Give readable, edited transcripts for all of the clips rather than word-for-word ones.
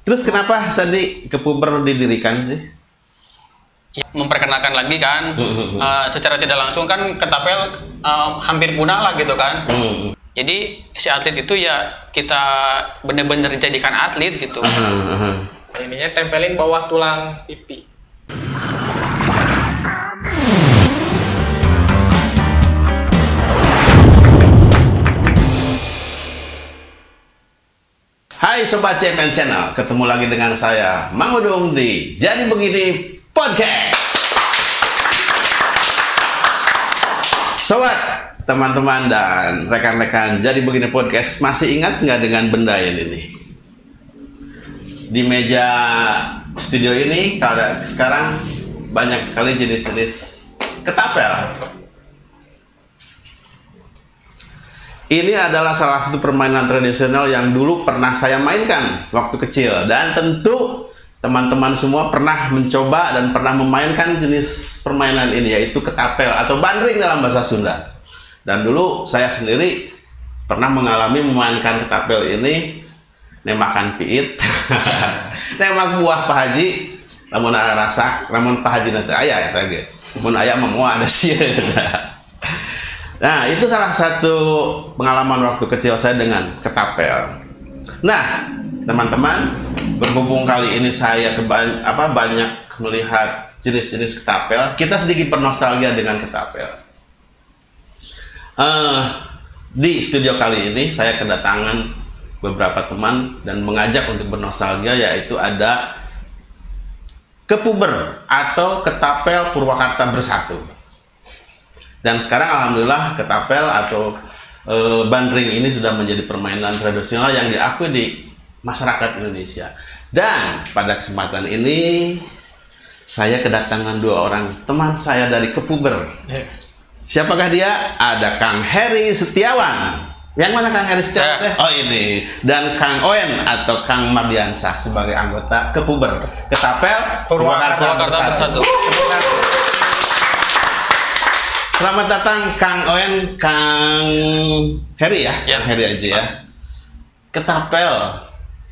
Terus kenapa tadi Kepuber didirikan sih? Ya, memperkenalkan lagi kan, secara tidak langsung kan Ketapel hampir punah lah gitu kan. Jadi si atlet itu ya kita bener-bener jadikan atlet gitu. Ininya tempelin bawah tulang pipi. Hai Sobat CMN Channel, ketemu lagi dengan saya Mang Udung di Jadi Begini Podcast. Sobat, teman-teman dan rekan-rekan Jadi Begini Podcast, masih ingat nggak dengan benda ini? Di meja studio ini sekarang banyak sekali jenis-jenis ketapel. Ini adalah salah satu permainan tradisional yang dulu pernah saya mainkan waktu kecil. Dan tentu teman-teman semua pernah mencoba dan pernah memainkan jenis permainan ini, yaitu ketapel atau bandring dalam bahasa Sunda. Dan dulu saya sendiri pernah mengalami memainkan ketapel ini, nemakan piit, nemak buah Pak Haji, namun ada rasa, namun Pak Haji nanti ayah ya tadi. Namun ayah memua ada sih. Nah, itu salah satu pengalaman waktu kecil saya dengan ketapel. Nah, teman-teman, berhubung kali ini saya banyak melihat jenis-jenis ketapel, kita sedikit bernostalgia dengan ketapel. Di studio kali ini saya kedatangan beberapa teman dan mengajak untuk bernostalgia, yaitu ada Kepuber atau Ketapel Purwakarta Bersatu. Dan sekarang alhamdulillah ketapel atau bandring ini sudah menjadi permainan tradisional yang diakui di masyarakat Indonesia. Dan pada kesempatan ini saya kedatangan dua orang teman saya dari Kepuber. Siapakah dia? Ada Kang Heri Setiawan. Yang mana Kang Heri Setiawan? Oh ini. Dan Kang Oen atau Kang Mardiansah sebagai anggota Kepuber Ketapel Purwakarta Bersatu. Selamat datang Kang Oen, Kang Heri ya? Ya. Kang Heri aja ya. Ketapel.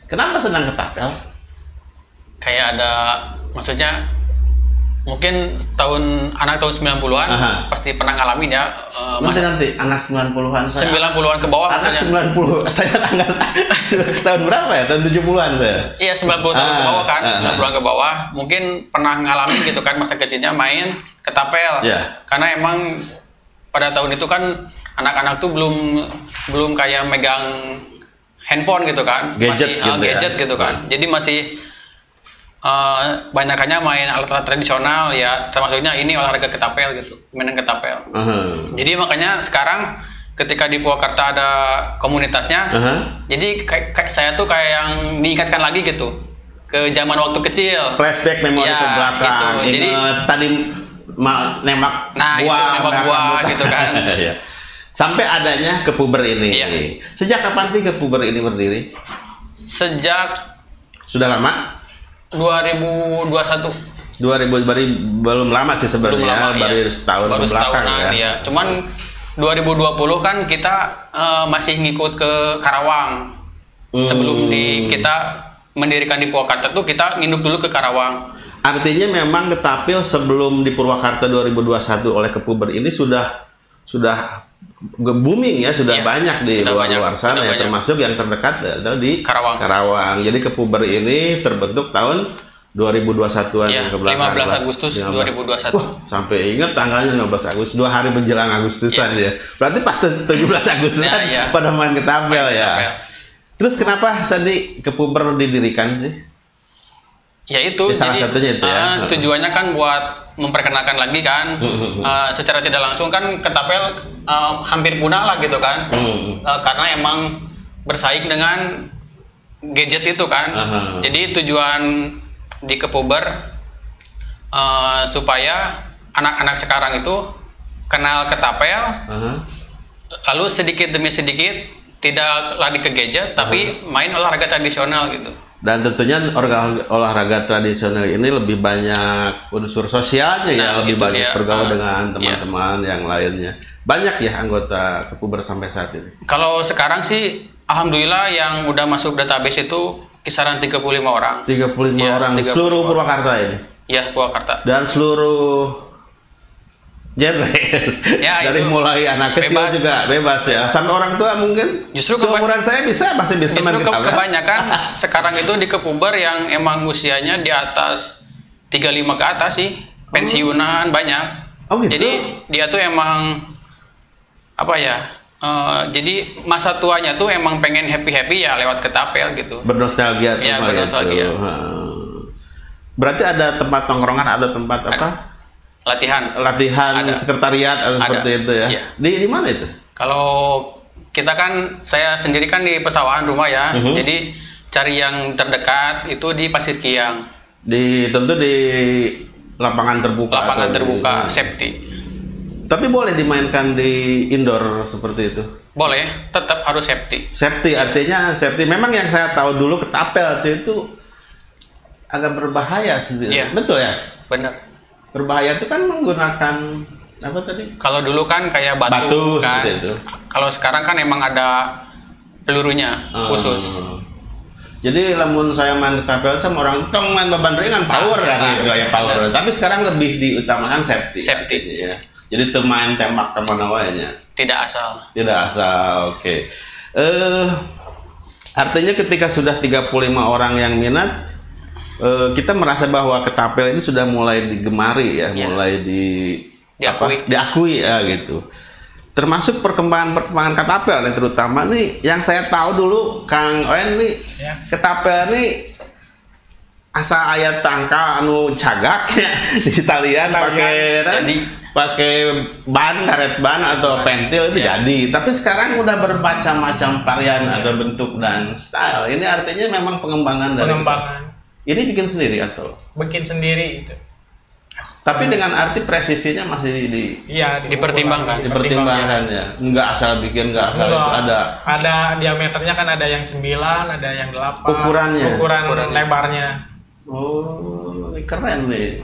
Kenapa senang ketapel? Kayak ada, maksudnya mungkin anak tahun 90-an pasti pernah ngalamin ya. Nanti anak 90-an saya. 90-an ke bawah Anak maksudnya. 90, saya tahun berapa ya? Tahun 70-an saya. Iya, 90 tahun ke bawah kan, 90-an ke bawah. Mungkin pernah ngalamin gitu kan masa kecilnya main ketapel. Karena emang pada tahun itu kan anak-anak tuh belum kayak megang handphone gitu kan, gadget gitu kan. Jadi masih banyakannya main alat-alat tradisional ya, termasuknya ini olahraga ketapel gitu, mainan ketapel. Jadi makanya sekarang ketika di Purwakarta ada komunitasnya, jadi kayak saya tuh kayak yang diingatkan lagi gitu ke zaman waktu kecil. Flashback memori ke belakang. Gitu. Jadi tadi nembak buah gitu kan. Sampai adanya Kepuber ini. Sejak kapan sih Kepuber ini berdiri? Sejak sudah lama? 2021. Belum lama sih sebenarnya, baru setahun baru kebelakang ya. Cuman 2020 kan kita masih ngikut ke Karawang. Sebelum kita mendirikan di Purwakarta tuh kita nginep dulu ke Karawang. Artinya memang ketapel sebelum di Purwakarta 2021 oleh Kepuber ini sudah booming ya, sudah banyak di luar sana ya, termasuk yang terdekat adalah di Karawang. Jadi Kepuber ini terbentuk tahun 2021-an ke belakang. 15 Agustus 2021. Wah, sampai ingat tanggalnya 15 Agustus, 2 hari menjelang Agustusan ya. Berarti pas 17 Agustusan pada main ketapel ya. Terus kenapa tadi Kepuber didirikan sih? Ya itu, salah jadi satunya itu ya. Tujuannya kan buat memperkenalkan lagi kan, secara tidak langsung kan ketapel hampir punah lah gitu kan, karena emang bersaing dengan gadget itu kan. Jadi tujuan di Kepuber supaya anak-anak sekarang itu kenal ketapel, lalu sedikit demi sedikit tidak lari ke gadget, tapi main olahraga tradisional gitu. Dan tentunya olahraga tradisional ini lebih banyak unsur sosialnya ya, lebih banyak bergaul dengan teman-teman yang lainnya. Banyak ya anggota Kepuber sampai saat ini. Kalau sekarang sih alhamdulillah yang udah masuk database itu kisaran 35 orang. 35 ya, orang 35 seluruh orang. Purwakarta ini. Ya, Purwakarta. Dan seluruh genre. Ya, dari mulai anak kecil bebas. juga bebas ya. Sampai orang tua mungkin. Justru seumuran saya masih bisa justru main gitar. kebanyakan sekarang itu di Kepuber yang emang usianya di atas 35 ke atas sih. Pensiunan banyak. Oh, gitu? Jadi dia tuh emang apa ya? Jadi masa tuanya tuh emang pengen happy ya lewat ketapel gitu. Bernostalgia tuh. Ya, bernostalgia. Berarti ada tempat tongkrongan, ada tempat apa? Latihan ada. Sekretariat atau seperti itu ya. Iya. Di mana itu? Kalau kita kan, saya sendiri kan di pesawahan rumah ya. Jadi cari yang terdekat itu di Pasir Kiang. Tentu di lapangan terbuka. Lapangan terbuka, safety. Tapi boleh dimainkan di indoor seperti itu? Boleh, tetap harus safety. Safety, artinya safety. Memang yang saya tahu dulu ketapel itu agak berbahaya sendiri. Iya. Betul ya? Bener. Berbahaya itu kan menggunakan apa tadi? Kalau dulu kan kayak batu kan. Seperti itu. Kalau sekarang kan emang ada pelurunya khusus. Jadi lamun saya main ketapel sama orang tong main beban ringan power kan gitu ya power. Tapi sekarang lebih diutamakan safety. Safety. Ya. Jadi main tembak kemana wanya. Tidak asal. Tidak asal, oke. Artinya ketika sudah 35 orang yang minat, kita merasa bahwa ketapel ini sudah mulai digemari ya, mulai diakui ya gitu. Termasuk perkembangan ketapel yang terutama nih, yang saya tahu dulu Kang Oen nih, ketapel nih asa ayat tangka anu cagaknya di Italian pakai ban, karet ban atau pentil itu jadi. Tapi sekarang udah bermacam-macam varian atau bentuk dan style. Ini artinya memang pengembangan dari ini bikin sendiri atau bikin sendiri itu. Tapi dengan arti presisinya masih dipertimbangkan ya. Enggak asal bikin, enggak asal itu ada diameternya kan, ada yang 9, ada yang 8. Ukuran lebarnya. Oh, ini keren nih.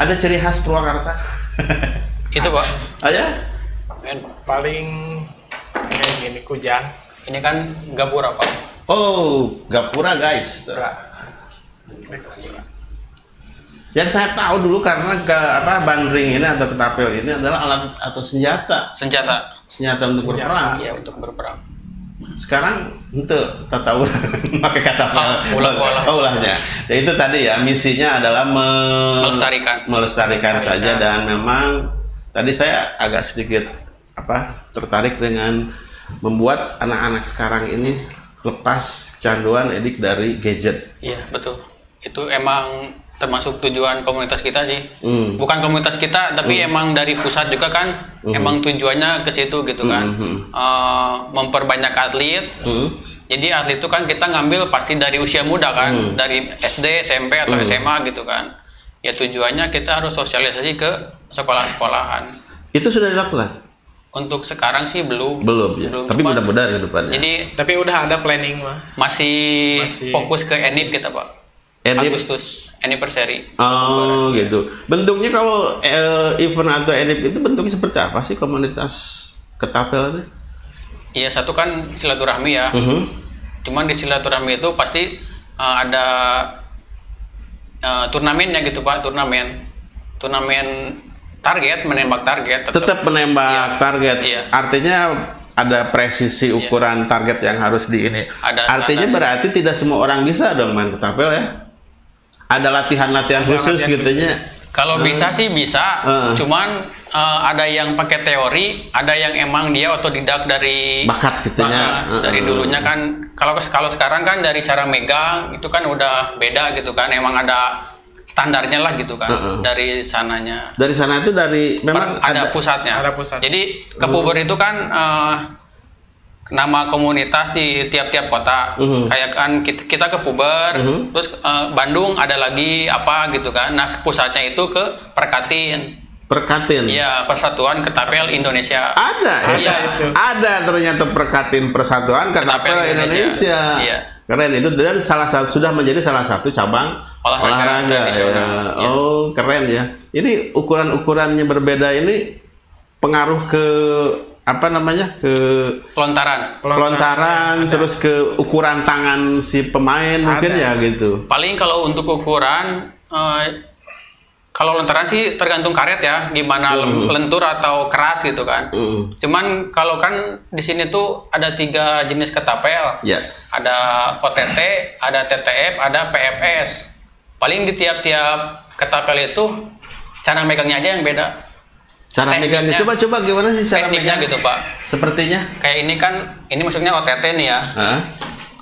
Ada ciri khas Purwakarta? Itu Pak. Ada? Paling kayak gini, kujang. Ini kan gapura Pak. Oh, gapura guys. Yang saya tahu dulu karena bandring ini atau ketapel ini adalah alat atau senjata untuk berperang. Iya, untuk berperang. Sekarang untuk tahu pakai ketapel. Ulahnya. Ya itu tadi ya, misinya adalah melestarikan saja. Dan memang tadi saya agak sedikit tertarik dengan membuat anak-anak sekarang ini lepas kecanduan edik dari gadget. Iya, betul. Itu emang termasuk tujuan komunitas kita sih. Bukan komunitas kita, tapi emang dari pusat juga kan, emang tujuannya ke situ gitu kan. Memperbanyak atlet. Jadi atlet itu kan kita ngambil pasti dari usia muda kan, dari SD, SMP atau SMA gitu kan. Ya tujuannya kita harus sosialisasi ke sekolah-sekolahan. Itu sudah dilakukan? Untuk sekarang sih belum ya. Tapi mudah-mudahan ke depannya. Tapi udah ada planning mah. Masih fokus ke ENIP kita Pak. Agustus anniversary. Oh gitu. Bentuknya kalau event atau ENIP itu bentuknya seperti apa sih komunitas ketapel itu? Iya, satu kan silaturahmi ya. Cuman di silaturahmi itu pasti ada turnamennya gitu Pak, turnamen target, menembak target. Tetap menembak target. Iya. Artinya ada presisi ukuran target yang harus di ini. Artinya berarti tidak semua orang bisa dong main ketapel ya? Ada latihan-latihan khusus gitunya. Kalau bisa sih bisa, cuman ada yang pakai teori, ada yang emang dia otodidak dari bakat gitunya. Dari dulunya kan, kalau sekarang kan dari cara megang itu kan udah beda gitu kan, emang ada standarnya lah gitu kan, dari sananya. Dari sana itu memang ada pusatnya. Jadi Kepuber itu kan nama komunitas di tiap-tiap kota. Kayak kan kita Kepuber, terus Bandung ada lagi apa gitu kan. Nah, pusatnya itu ke Perkatin. Iya, Persatuan Ketapel Indonesia. Ada ya? Ada ternyata Perkatin Persatuan Ketapel Indonesia. Iya. Keren itu, dan sudah menjadi salah satu cabang olahraga ya. Oh, keren ya. Ini ukuran-ukurannya berbeda ini pengaruh ke apa namanya pelontaran terus ke ukuran tangan si pemain mungkin ya gitu. Paling kalau untuk ukuran kalau lontaran sih tergantung karet ya, gimana lentur atau keras gitu kan. Cuman kalau kan di sini tuh ada 3 jenis ketapel. Ada OTT, ada TTF, ada PFS. Paling di tiap-tiap ketapel itu cara megangnya aja yang beda. Cara megangnya coba gimana sih cara megangnya gitu Pak? Sepertinya kayak ini kan, ini maksudnya OTT nih ya.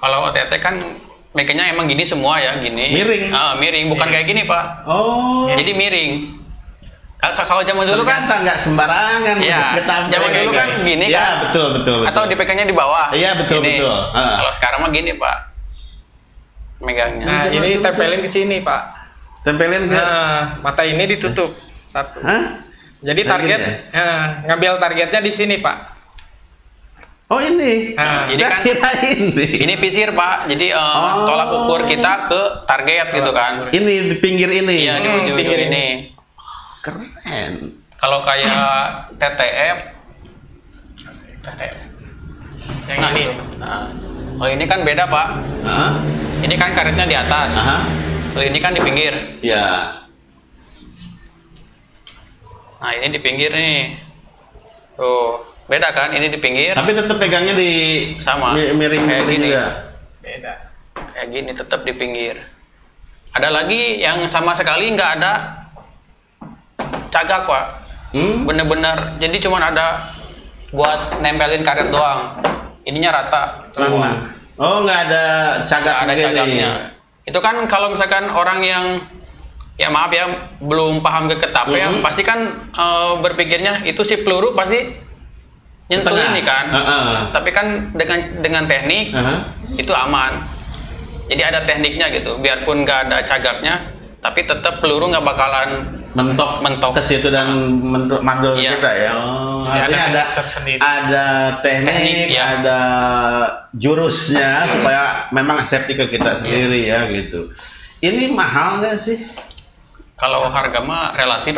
Kalau OTT kan megangnya emang gini semua ya, gini. Miring. Miring, bukan kayak gini Pak. Jadi miring. Kalau zaman dulu kan nggak sembarangan. Iya. Zaman dulu kan gini kan. Iya betul. Atau dipegangnya di bawah. Iya betul. Kalau sekarang mah gini Pak, megangnya. Nah ini tempelin ke sini Pak. Tempelin ke. Mata ini ditutup satu. Jadi target ngambil targetnya di sini Pak. Oh ini. Jadi kan ini pisir Pak. Jadi tolak ukur kita ke target gitu kan. Ini di pinggir ini. Iya di ujung ini. Keren. Kalau kayak TTF yang ini. Oh ini kan beda Pak. Ini kan karetnya di atas. Kalau ini kan di pinggir. Iya. Nah ini di pinggir nih. Tuh beda kan, ini di pinggir. Tapi tetap pegangnya di sama. Miring kayak gini juga. Beda. Kayak gini tetap di pinggir. Ada lagi yang sama sekali nggak ada cagak Pak. Bener-bener. Jadi cuman ada buat nempelin karet doang. Ininya rata semua. Oh nggak ada cagak. Nggak ada cagaknya. Itu kan kalau misalkan orang yang ya maaf ya belum paham ke ketapel pasti kan berpikirnya itu si peluru pasti nyentuh ini kan. Tapi kan dengan teknik itu aman. Jadi ada tekniknya gitu. Biarpun nggak ada cagaknya, tapi tetap peluru nggak bakalan mentok ke situ dan mandul kita ya. Artinya ada teknik ya. Ada jurusnya supaya memang safety ke kita sendiri ya gitu. Ini mahal nggak sih? Kalau harga mah relatif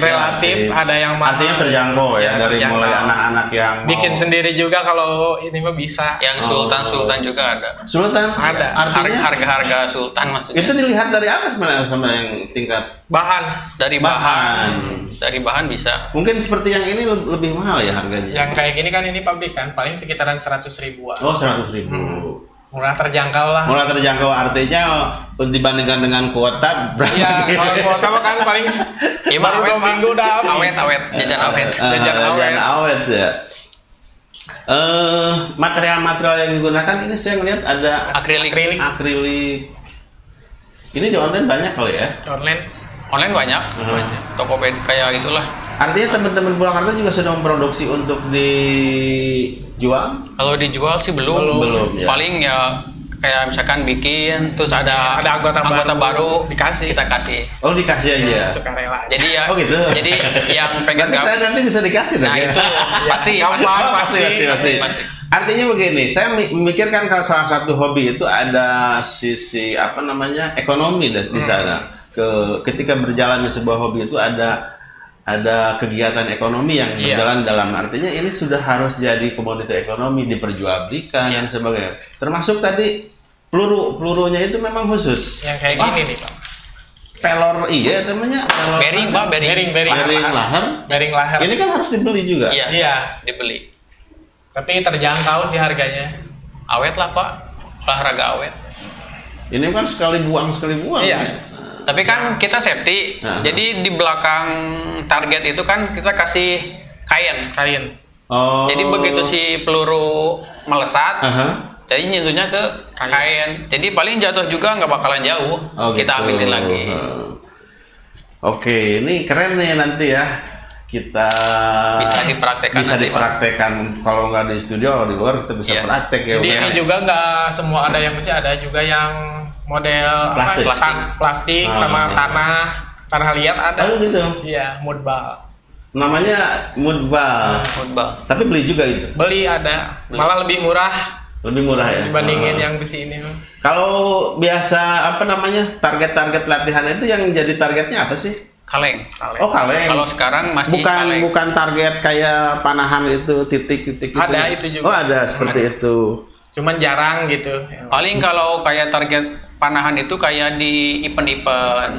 ada yang mahal. Artinya terjangkau ya dari mulai anak-anak yang bikin sendiri juga kalau ini mah bisa. Yang sultan juga ada. Sultan ada. Artinya harga sultan maksudnya. Itu dilihat dari apa sebenarnya sama yang tingkat bahan. Dari bahan bisa. Mungkin seperti yang ini lebih mahal ya harganya. Yang kayak gini kan ini pabrikan paling sekitaran 100 ribuan. Oh 100 ribu. Murah terjangkau lah. Murah terjangkau artinya dibandingkan dengan kuota berapa? Iya, kalau kuota mah kan paling 2 minggu udah awet, jajan awet. Jajan awet ya. Material-material yang digunakan ini saya ngelihat ada akrilik. Ini di online banyak kali ya? Online banyak. Tokopedia kayak gitulah. Artinya teman-teman Purwakarta juga sudah memproduksi untuk dijual? Kalau dijual sih belum ya. Paling ya kayak misalkan bikin terus ada anggota baru dikasih. Kita kasih. Oh dikasih aja. Sukarela. Jadi ya. Oh gitu. Jadi yang pengen saya nanti bisa dikasih dong. Nah itu pasti. Artinya begini, saya memikirkan kalau salah satu hobi itu ada sisi apa namanya ekonomi di sana. Ketika berjalannya sebuah hobi itu ada kegiatan ekonomi yang berjalan dalam artinya ini sudah harus jadi komoditi ekonomi diperjualbelikan dan sebagainya. Termasuk tadi pelurunya itu memang khusus. Yang kayak gini nih Pak. Pelor namanya bearing Pak, bearing lahar. Ini kan harus dibeli juga. Iya, dibeli. Tapi terjangkau sih harganya. Awet lah Pak, olahraga awet. Ini kan sekali buang. Iya. Ya. Tapi kan kita safety, jadi di belakang target itu kan kita kasih kain. Oh. Jadi begitu si peluru melesat, jadi nyentuhnya ke kain. Jadi paling jatuh juga nggak bakalan jauh. Kita ambilin lagi. Oke, ini keren nih nanti ya. Kita bisa dipraktekkan kalau nggak di studio, di luar kita bisa praktek ya. Jadi ini juga nggak semua ada yang ada juga yang model plastik sama tanah liat ada. Oh gitu. Iya, mudbal. Namanya mudbal. Tapi beli juga itu. Beli ada. Malah lebih murah. Lebih murah ya. Dibandingin yang besi ini. Kalau biasa apa namanya target latihan itu yang jadi targetnya apa sih? kaleng. Oh, kaleng. Kalau sekarang masih kaleng. Bukan target kayak panahan itu titik-titik gitu. Ada itu juga. Oh, ada seperti itu. Cuman jarang gitu. Paling kalau kayak target panahan itu kayak di event-event.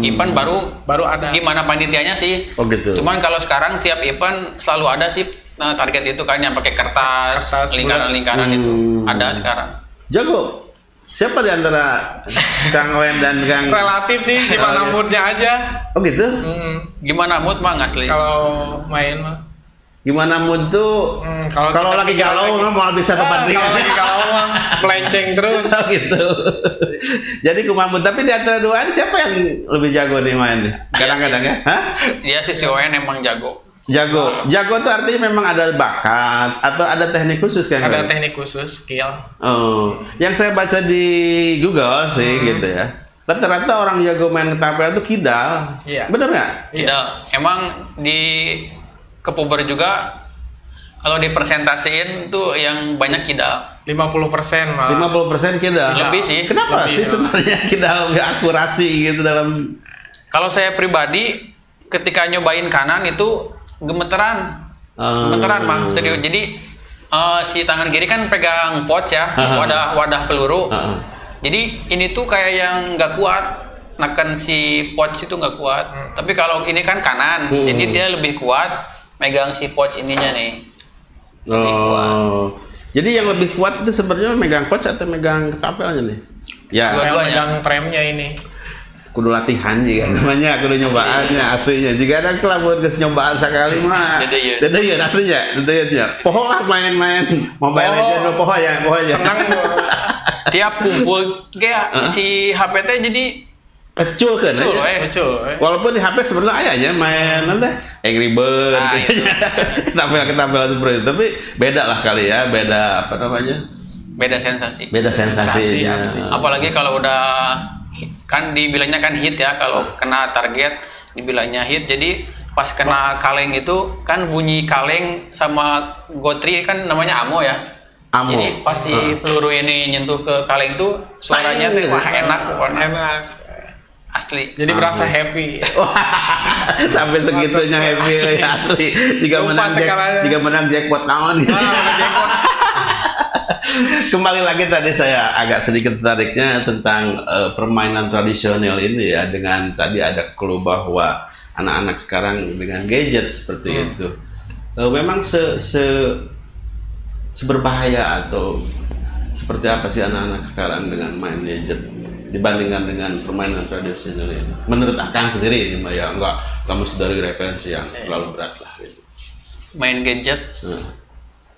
Event baru ada. Gimana panitianya sih? Oh gitu. Cuman kalau sekarang tiap event selalu ada sih target itu kan yang pakai kertas lingkaran-lingkaran itu ada sekarang. Jago. Siapa di antara Kang Owen dan Kang? Relatif sih, gimana moodnya aja. Oh gitu? Gimana mood mah asli? Kalau main mah. Gimana mood tuh? Kalau lagi galau mah mau bisa kepentingan. Kalau lagi galau mah melenceng terus. Oh gitu. Jadi kumaha mood. Tapi di antara duaan siapa yang lebih jago nih main nih? Kadang-kadang ya? Hah? Iya si Owen emang jago. Jago tuh artinya memang ada bakat atau ada teknik khusus kan? Ada teknik khusus, skill. Oh, yang saya baca di Google sih gitu ya. Rata-rata orang jago main ketapel itu kidal. Iya. Bener nggak? Kidal. Emang di Kepuber juga kalau dipresentasiin tuh yang banyak kidal. 50% malah. 50% kidal. Lebih sih. Kenapa sih sebenarnya kidal nggak akurasi gitu dalam? Kalau saya pribadi ketika nyobain kanan itu gemeteran Mang, serius. Jadi si tangan kiri kan pegang pouch ya, wadah peluru. Jadi ini tuh kayak yang nggak kuat, neken si pouch itu nggak kuat. Tapi kalau ini kan kanan, jadi dia lebih kuat megang si pouch ininya nih. Jadi yang lebih kuat itu sebenarnya megang pouch atau megang ketapelnya nih? Ya. Dua-duanya. Megang premnya ini. Kudu latihan juga namanya, kudu nyobaannya aslinya. Jika ada kelabuan geus nyobaan sekali mah. Dedeyeun aslinya, dedeyeun. Poho lah main-main Mobile Legends poho ya. Senang tiap kumpul kayak si HP teh jadi pecul kan aja. Walaupun di HP sebenarnya ayahnya main nanti Angry Bird gitu. Ketapel seperti itu, tapi beda lah kali ya, beda apa namanya? Beda sensasi. Apalagi kalau udah kan dibilangnya kan hit ya, kalau kena target dibilangnya hit. Jadi pas kena kaleng itu kan bunyi kaleng sama gotri kan namanya amo ya. Jadi pas si peluru ini nyentuh ke kaleng tuh suaranya tuh wah enak pokoknya. Enak. Asli. Jadi berasa happy. Sampai segitunya happy ya asli. Jika menang jackpot naon. Kembali lagi tadi saya agak sedikit tertariknya tentang permainan tradisional ini ya, dengan tadi ada clue bahwa anak-anak sekarang dengan gadget seperti itu memang seberbahaya atau seperti apa sih anak-anak sekarang dengan main gadget dibandingkan dengan permainan tradisional ini? Menurut Akang sendiri ini ya, enggak mesti dari referensi yang terlalu berat lah gitu. Main gadget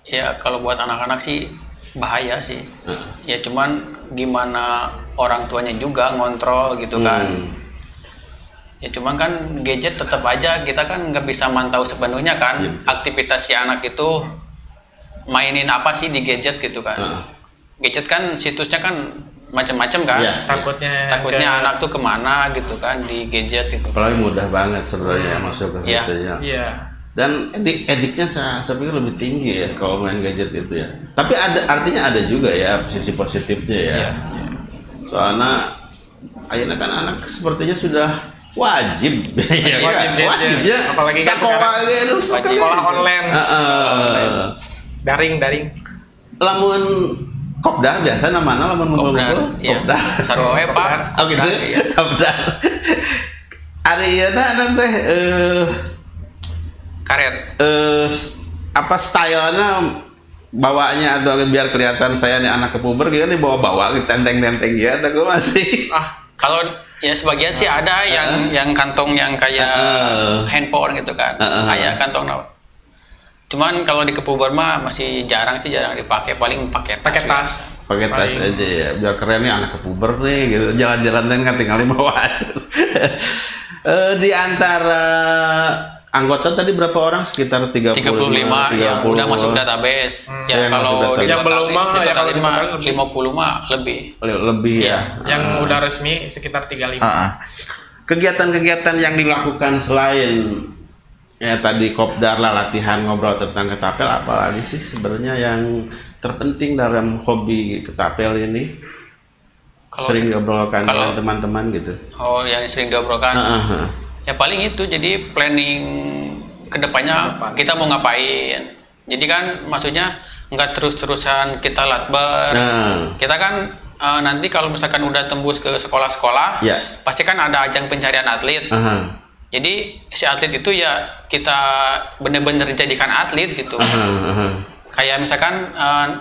ya kalau buat anak-anak sih bahaya sih. Ya cuman gimana orang tuanya juga ngontrol gitu kan. Ya cuman kan gadget tetap aja kita kan nggak bisa mantau sepenuhnya kan. Aktivitas si anak itu mainin apa sih di gadget gitu kan. Gadget kan situsnya kan macam-macam kan. Takutnya anak tuh kemana gitu kan di gadget itu. Apalagi mudah banget sebenarnya masuk ke situ ya. Dan ediknya saya pikir lebih tinggi ya kalau main gadget itu ya. Tapi artinya ada juga ya sisi positifnya ya. Soalnya akhirnya kan anak sepertinya sudah wajib ya. Apalagi kan sekolah online. Daring. Lamun kopdar biasa namanya lamun ngumpul-ngumpul. Kopdar. Sarua Pak. Oh gitu. Kopdar. Ari ieu teh karet apa stylenya bawanya atau biar kelihatan saya nih anak kepuber gitu nih bawa tenteng-tenteng ya, ada gue masih kalau ya sebagian sih ada yang kantong yang kayak handphone gitu kan, kayak kantong cuman kalau di kepuber mah masih jarang dipakai, paling pakai tas aja ya, biar keren nih anak kepuber nih gitu, jalan-jalan kan tinggal bawa di antara anggota tadi berapa orang? Sekitar 35 yang udah masuk database. Ya kalau yang belum mah ya kalau 50 mah lebih ya. Yang udah resmi sekitar 35. Kegiatan-kegiatan yang dilakukan selain ya tadi kopdar lah, latihan ngobrol tentang ketapel, apalagi sih sebenarnya yang terpenting dalam hobi ketapel ini? Sering diobrolkan dengan teman-teman gitu. Oh, yang sering diobrolkan. Ya paling itu, jadi planning kedepannya kita mau ngapain. Jadi kan maksudnya nggak terus-terusan kita latber. Kita kan nanti kalau misalkan udah tembus ke sekolah-sekolah, pasti kan ada ajang pencarian atlet. Jadi si atlet itu ya kita bener-bener jadikan atlet gitu. Kayak misalkan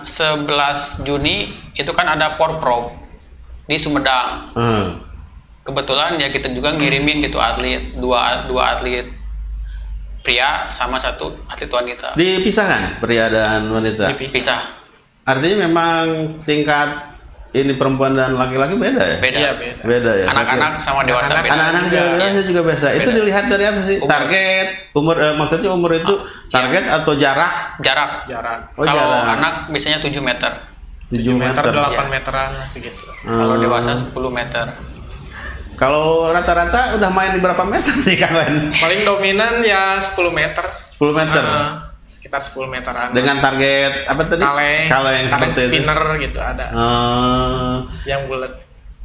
11 Juni itu kan ada Porprov di Sumedang. Kebetulan ya kita juga ngirimin gitu atlet, dua atlet pria sama satu atlet wanita. Dipisahkan pria dan wanita? Dipisah. Artinya memang tingkat ini perempuan dan laki-laki beda ya? Beda ya. Anak-anak sama dewasa beda. Anak-anak dewasa juga beda. Itu dilihat dari apa sih? Target, umur, maksudnya umur itu target atau jarak? Jarak. Kalau anak biasanya 7 meter. 7 meter, 8 meteran segitu. Kalau dewasa 10 meter. Kalau rata-rata udah main di berapa meter nih kawan? Paling dominan ya 10 meter. 10 meter? Sekitar 10 meteran. Dengan target apa tadi? Kaleng seperti spinner itu gitu ada. Yang bulat.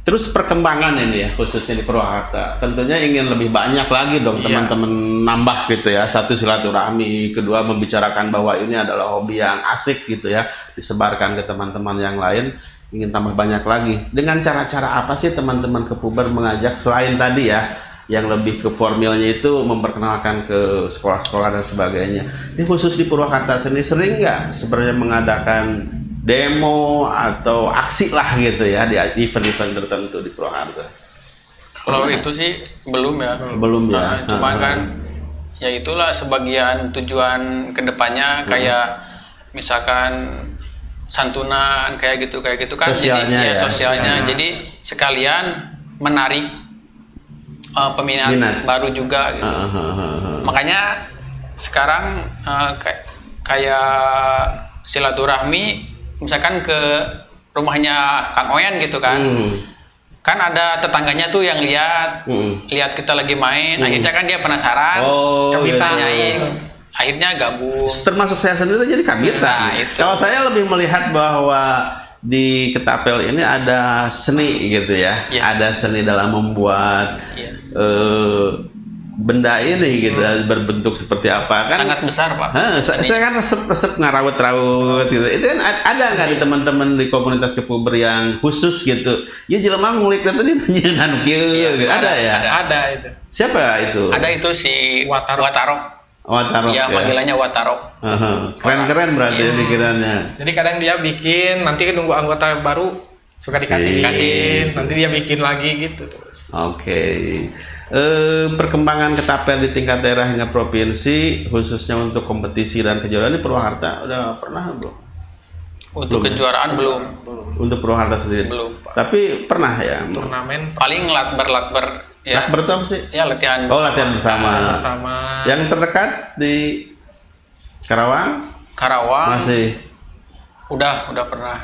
Terus perkembangan ini ya khususnya di Purwakarta. Tentunya ingin lebih banyak lagi dong teman-teman nambah gitu ya. Satu silaturahmi, kedua membicarakan bahwa ini adalah hobi yang asik gitu ya. Disebarkan ke teman-teman yang lain. Ingin tambah banyak lagi. Dengan cara-cara apa sih teman-teman Kepuber mengajak selain tadi ya, yang lebih ke formilnya itu memperkenalkan ke sekolah-sekolah dan sebagainya. Ini khusus di Purwakarta sendiri sering nggak sebenarnya mengadakan demo atau aksi lah gitu ya di event-event tertentu di Purwakarta? Kalau itu sih belum ya. Belum ya. Cuma kan ya itulah sebagian tujuan kedepannya kayak misalkan santunan kayak gitu kan, sosialnya jadi sosialnya. Jadi sekalian menarik peminat baru juga gitu. Makanya sekarang kayak silaturahmi misalkan ke rumahnya Kang Oyen gitu kan. Kan ada tetangganya tuh yang lihat kita lagi main, akhirnya kan dia penasaran, kita tanyain. Akhirnya gabung. Termasuk saya sendiri jadi kabitan. Kalau saya lebih melihat bahwa di Ketapel ini ada seni gitu ya. Ada seni dalam membuat benda ini gitu, berbentuk seperti apa kan? Sangat besar Pak. Saya kan resep ngarawet-rawet gitu. Itu kan ada nggak di teman-teman di komunitas Kepuber yang khusus gitu? Ya jelema ngulik tadi penyiaran gitu. Ada ya? Ada itu. Siapa itu? Ada itu si Watarok. Watarok ya, panggilannya Watarok. Keren-keren berarti pikirannya. Jadi kadang dia bikin, nanti nunggu anggota baru suka dikasih, nanti dia bikin lagi gitu terus. Oke. Perkembangan Ketapel di tingkat daerah hingga provinsi, khususnya untuk kompetisi dan kejuaraan di Purwakarta udah pernah belum? Untuk kejuaraan belum. Untuk Purwakarta sendiri belum. Tapi pernah ya. Turnamen. Paling latber. Ya. Latber itu apa sih? Ya latihan. Latihan bersama. Yang terdekat di Karawang? Masih. Udah pernah.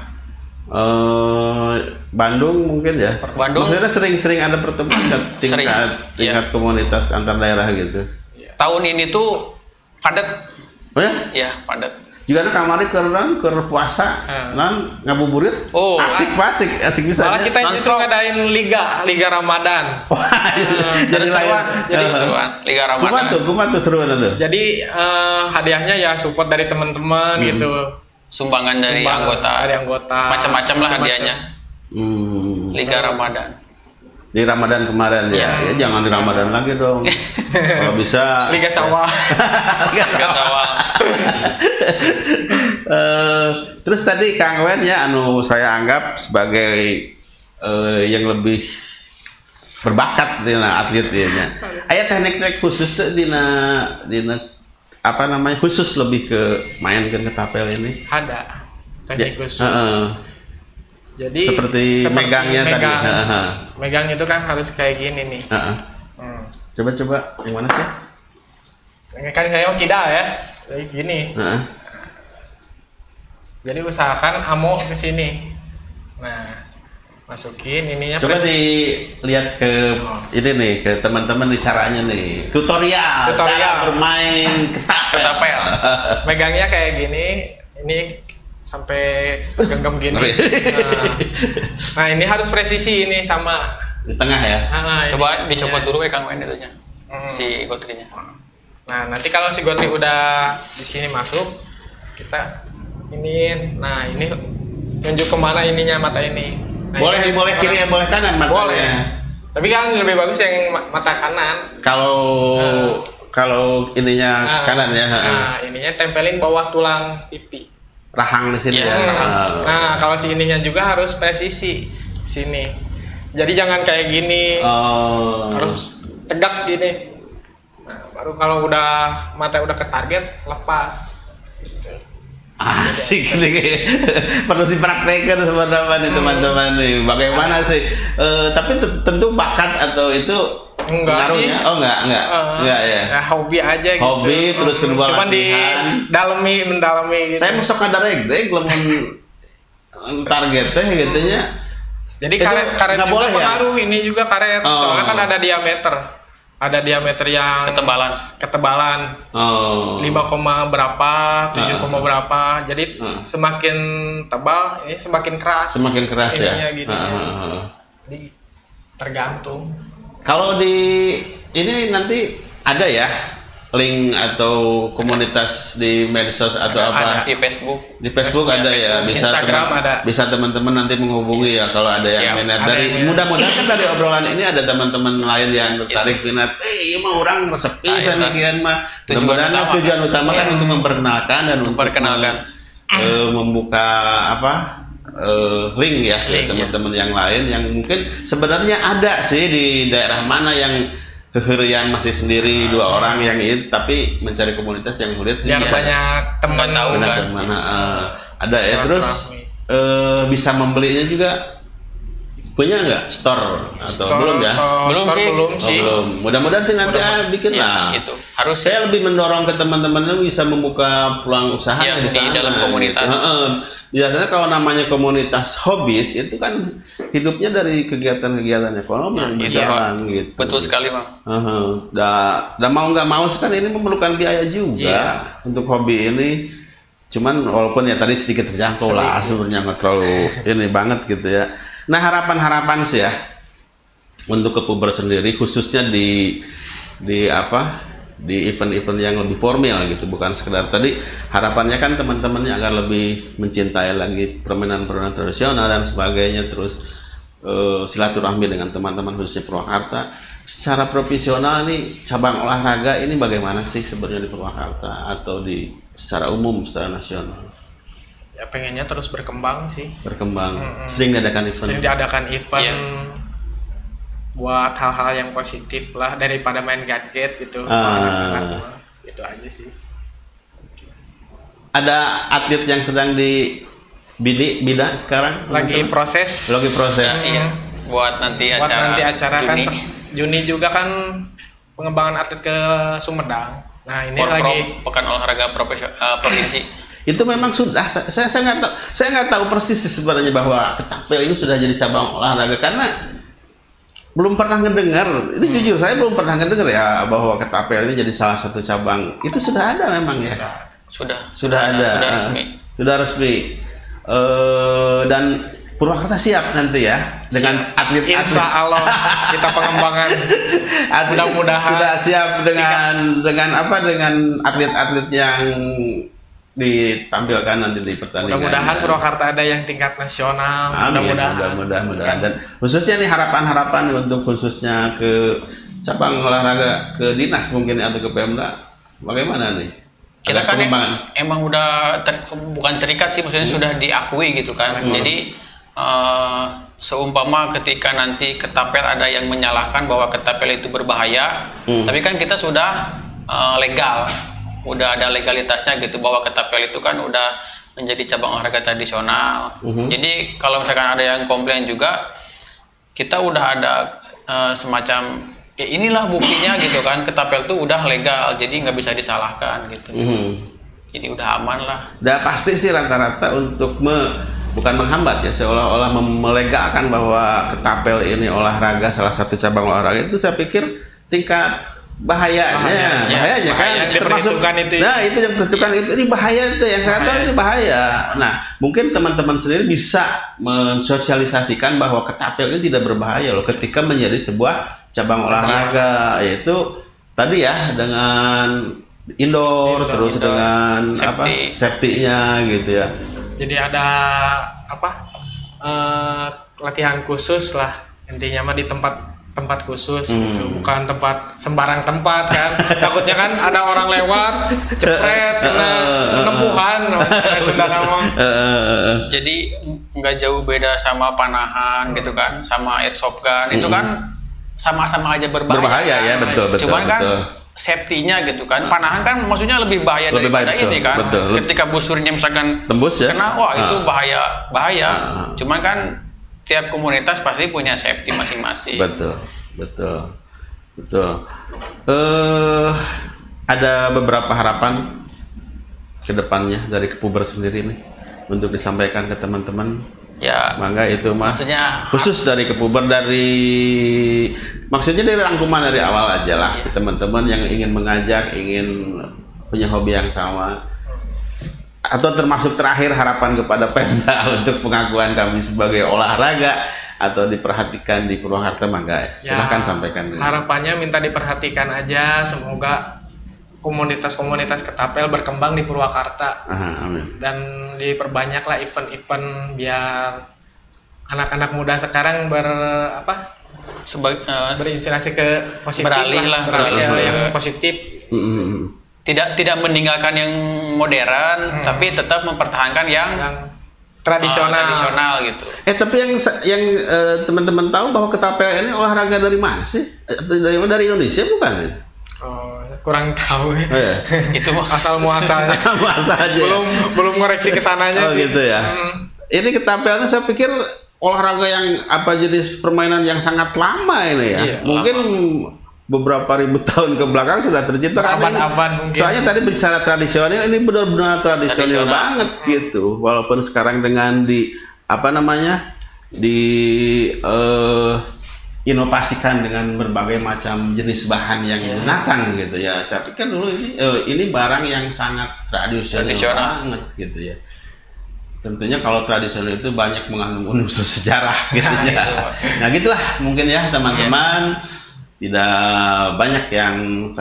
Bandung mungkin ya. Bandung. Maksudnya sering ada pertemuan tingkat komunitas antar daerah gitu. Tahun ini tuh padat. Oh ya? Iya, padat. Juga ada kamari ke puasa, ngabuburit. Asik bisa. Malah kita justru ngadain liga Ramadan. Jadi seruan liga Ramadan. Kumat tuh seruan tuh. Jadi hadiahnya ya support dari teman-teman gitu. Sumbangan dari anggota. Macam-macam lah hadiahnya. Liga Ramadan. Di Ramadan kemarin ya jangan di Ramadan lagi dong. Kalau bisa Liga Sawah. Liga Sawah. Terus tadi Kang Wen ya saya anggap sebagai yang lebih berbakat dina atlet ya. Aya teknik-teknik khusus tuh dina apa namanya khusus lebih ke main ke Ketapel ini? Ada teknik khusus. Jadi seperti megangnya tadi. Megang itu kan harus kayak gini nih. Coba yang mana sih? Kan saya kida ya, kayak gini. Jadi usahakan amo ke sini. Nah, masukin ininya. Coba sih lihat ke ini nih ke teman-teman nih caranya nih. Tutorial. Cara bermain Ketapel. Megangnya kayak gini. Ini sampai genggam gini. Nah ini harus presisi ini sama di tengah ya. Coba dicopot dulu Kang Wen itunya. si gotrinya. Nah, nanti kalau si gotri udah di sini masuk, kita ini, nah ini nunjuk kemana ininya mata ini. Nah, boleh kiri ya, boleh kanan matanya. Boleh. Tapi kan lebih bagus yang mata kanan. Kalau ininya kanan ya. Nah, ininya tempelin bawah tulang pipi. Rahang di sini ya. Nah, kalau si ininya juga harus presisi sini. Jadi jangan kayak gini. Harus tegak gini. Nah, baru kalau mata udah ke target, lepas. Asik nih. Perlu dipraktekkan teman-teman nih. Bagaimana sih? Tapi tentu bakat atau itu enggak sih. Oh enggak ya. Nah, hobi aja gitu. Hobi terus kedua cuman latihan. mendalami gitu. Saya masuk ke reg lamun target teh gitu nya. Jadi karet juga boleh pengaruh ya? Ini juga karet. Soalnya kan ada diameter. Ada diameter yang ketebalan. 5, berapa, 7, berapa. Jadi semakin tebal ini semakin keras. Semakin keras ya. Gitu. Jadi tergantung. Kalau di ini nanti ada ya link atau komunitas di medsos atau apa? Di Facebook. Di Facebook ada ya, bisa bisa teman-teman nanti menghubungi ya kalau ada yang minat. Dari mudah-mudahan kan dari obrolan ini ada teman-teman lain yang tertarik minat. Iya mah orang resepi samikian mah. Tujuan utama kan untuk memperkenalkan dan untuk membuka link ya ke teman-teman yang lain yang mungkin sebenarnya ada sih di daerah mana yang yang masih sendiri 2 orang yang itu, tapi mencari komunitas yang kulit biar banyak teman tahu kan mana ada ya. Terus bisa membelinya juga punya nggak store atau belum ya? Belum sih. Belum. Mudah-mudahan sih nanti bikin lah. Itu harus. Saya lebih mendorong ke teman-teman yang bisa membuka peluang usaha di dalam komunitas. Gitu. Biasanya kalau namanya komunitas hobis itu kan hidupnya dari kegiatan-kegiatan ekonomi yang berjalan gitu. Betul sekali, Bang. Dan mau nggak mau kan ini memerlukan biaya juga untuk hobi ini. Cuman walaupun ya tadi sedikit terjangkau lah, sebenarnya nggak terlalu ini banget gitu ya. Nah, harapan sih ya untuk kepuber sendiri khususnya di event-event yang lebih formal gitu, bukan sekedar tadi harapannya kan teman-temannya agar lebih mencintai lagi permainan-permainan tradisional dan sebagainya, terus silaturahmi dengan teman-teman khususnya Purwakarta. Secara profesional nih cabang olahraga ini bagaimana sih sebenarnya di Purwakarta atau secara umum secara nasional? Ya pengennya terus berkembang sih. Sering diadakan event. Buat hal-hal yang positif lah daripada main gadget gitu. Itu aja sih. Ada atlet yang sedang bida sekarang lagi proses. Iya. Buat nanti acara kan Juni juga kan pengembangan atlet ke Sumedang. Nah, ini lagi pekan olahraga provinsi. Itu memang sudah saya nggak tahu persis sebenarnya bahwa ketapel ini sudah jadi cabang olahraga karena belum pernah ngedengar. Ini jujur saya belum pernah ngedengar ya bahwa ketapel ini jadi salah satu cabang. Itu sudah ada memang ya. Sudah ada. Sudah resmi. Dan Purwakarta siap nanti ya dengan atlet. Insya Allah kita pengembangan. Mudah-mudahan sudah siap dengan atlet-atlet yang ditampilkan nanti di pertandingan. Mudah-mudahan Purwakarta ada yang tingkat nasional. Mudah-mudahan. Dan khususnya nih harapan untuk khususnya ke cabang olahraga ke dinas mungkin atau ke Pemda. Bagaimana nih? Kita kan emang udah bukan terikat sih, maksudnya sudah diakui gitu kan. Jadi seumpama ketika nanti ketapel ada yang menyalahkan bahwa ketapel itu berbahaya, tapi kan kita sudah legal. Udah ada legalitasnya gitu bahwa ketapel itu kan udah menjadi cabang olahraga tradisional. Jadi kalau misalkan ada yang komplain juga, kita udah ada semacam ya inilah buktinya gitu kan, ketapel itu udah legal, jadi nggak bisa disalahkan gitu. Jadi udah aman lah. Udah pasti sih rata-rata untuk bukan menghambat ya, seolah-olah melegakan bahwa ketapel ini olahraga salah satu cabang olahraga. Itu saya pikir tingkat bahayanya kan termasuk itu. Nah, itu yang perhitungkan itu ini bahaya itu yang saya tahu ini bahaya. Nah, mungkin teman-teman sendiri bisa mensosialisasikan bahwa ketapel ini tidak berbahaya loh ketika menjadi sebuah cabang olahraga, yaitu tadi ya dengan indoor terus indoor, dengan safety-nya gitu ya. Jadi ada latihan khusus lah, intinya mah di tempat khusus gitu. Bukan tempat sembarang tempat kan. Takutnya kan ada orang lewat cepret kena penempuhan sudah ngomong. Jadi nggak jauh beda sama panahan gitu kan, sama airsoft gun itu kan sama-sama aja berbahaya ya, betul. Cuman kan safety-nya gitu kan. Panahan kan maksudnya lebih bahaya daripada ini kan. Betul. Ketika busurnya misalkan tembus ya. Kena, wah itu bahaya. Cuman kan tiap komunitas pasti punya safety masing-masing. Betul. Ada beberapa harapan ke depannya dari Kepuber sendiri nih untuk disampaikan ke teman-teman. Ya, mangga itu Mas. Maksudnya khusus dari Kepuber, maksudnya dari rangkuman dari awal aja lah, teman-teman yang ingin mengajak, ingin punya hobi yang sama, atau termasuk terakhir harapan kepada Pemda untuk pengakuan kami sebagai olahraga atau diperhatikan di Purwakarta, mangga silahkan sampaikan. Harapannya minta diperhatikan aja, semoga komunitas-komunitas ketapel berkembang di Purwakarta. Amin. Dan diperbanyaklah event-event biar anak-anak muda sekarang berinspirasi ke positif, beralih yang positif. Tidak meninggalkan yang modern, tapi tetap mempertahankan yang tradisional gitu. Tapi yang teman-teman tahu bahwa ketapel ini olahraga dari mana sih? Dari Indonesia bukan? Kurang tahu ya. Itu asal muasalnya. Asal muasal aja. Belum koreksi ke sananya sih. Gitu ya. Ini ketapelnya saya pikir olahraga yang jenis permainan yang sangat lama ini ya. Iya, mungkin beberapa ribu tahun ke belakang sudah tercipta kan. Soalnya tadi bicara tradisional, ini benar-benar tradisional banget gitu. Walaupun sekarang dengan inovasikan dengan berbagai macam jenis bahan yang digunakan gitu ya. Saya pikir dulu ini barang yang sangat tradisional banget gitu ya. Tentunya kalau tradisional itu banyak mengandung unsur sejarah gitu ya. Nah gitulah mungkin ya teman-teman. Tidak banyak yang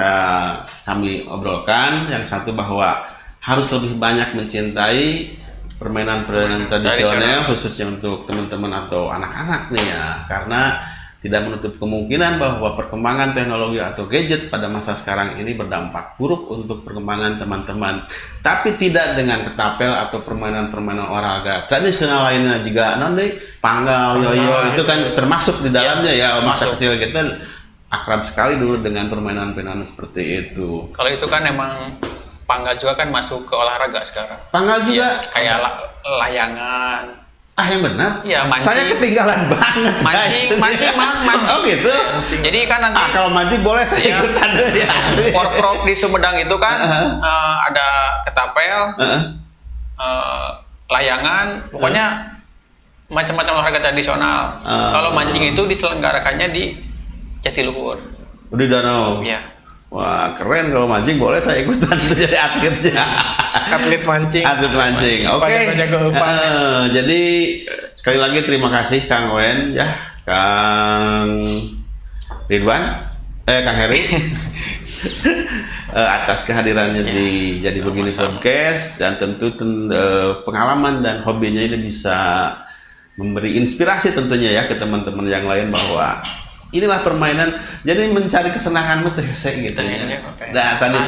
kami obrolkan. Yang satu bahwa harus lebih banyak mencintai permainan-permainan tradisional khususnya untuk teman-teman atau anak-anak nih ya, karena tidak menutup kemungkinan bahwa perkembangan teknologi atau gadget pada masa sekarang ini berdampak buruk untuk perkembangan teman-teman. Tapi tidak dengan ketapel atau permainan-permainan olahraga tradisional lainnya juga. Nanti panggal, yoyo itu kan termasuk di dalamnya ya. Masa kecil kita akrab sekali dulu dengan permainan-permainan seperti itu. Kalau itu kan emang panggal juga kan masuk ke olahraga sekarang. Panggal juga kayak layangan. Yang benar? Ya, mancing. Saya ketinggalan banget. Mancing. Oh gitu. Jadi kan nanti kalau mancing boleh saya ikutan ya. Porprov di Sumedang itu kan ada ketapel, layangan, pokoknya macam-macam olahraga tradisional. Kalau mancing itu diselenggarakannya di Jatiluhur. Di danau. Iya. Wah keren, kalau mancing boleh saya ikutan jadi atletnya. Atlet mancing. Oke. Jadi sekali lagi terima kasih Kang Wen ya, Kang Ridwan, Kang Heri atas kehadirannya di Jadi Begini Podcast, dan tentu pengalaman dan hobinya ini bisa memberi inspirasi tentunya ya ke teman-teman yang lain bahwa inilah permainan, jadi mencari kesenangan gitu ya. Nah tadi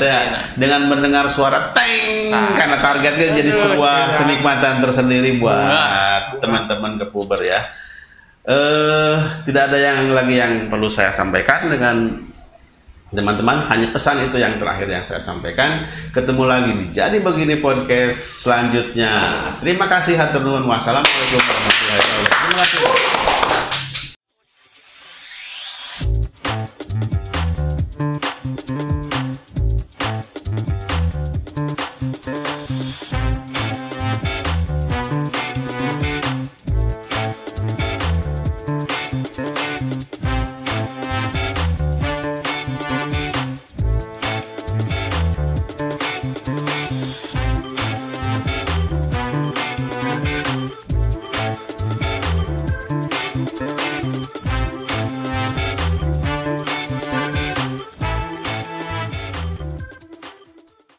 dengan mendengar suara teng karena targetnya jadi sebuah kenikmatan tersendiri buat teman-teman Kepuber ya. Tidak ada yang lagi yang perlu saya sampaikan dengan teman-teman, hanya pesan itu yang terakhir yang saya sampaikan. Ketemu lagi di Jadi Begini Podcast selanjutnya. Terima kasih, hatur nuhun, wassalamualaikum warahmatullahi wabarakatuh. Terima kasih.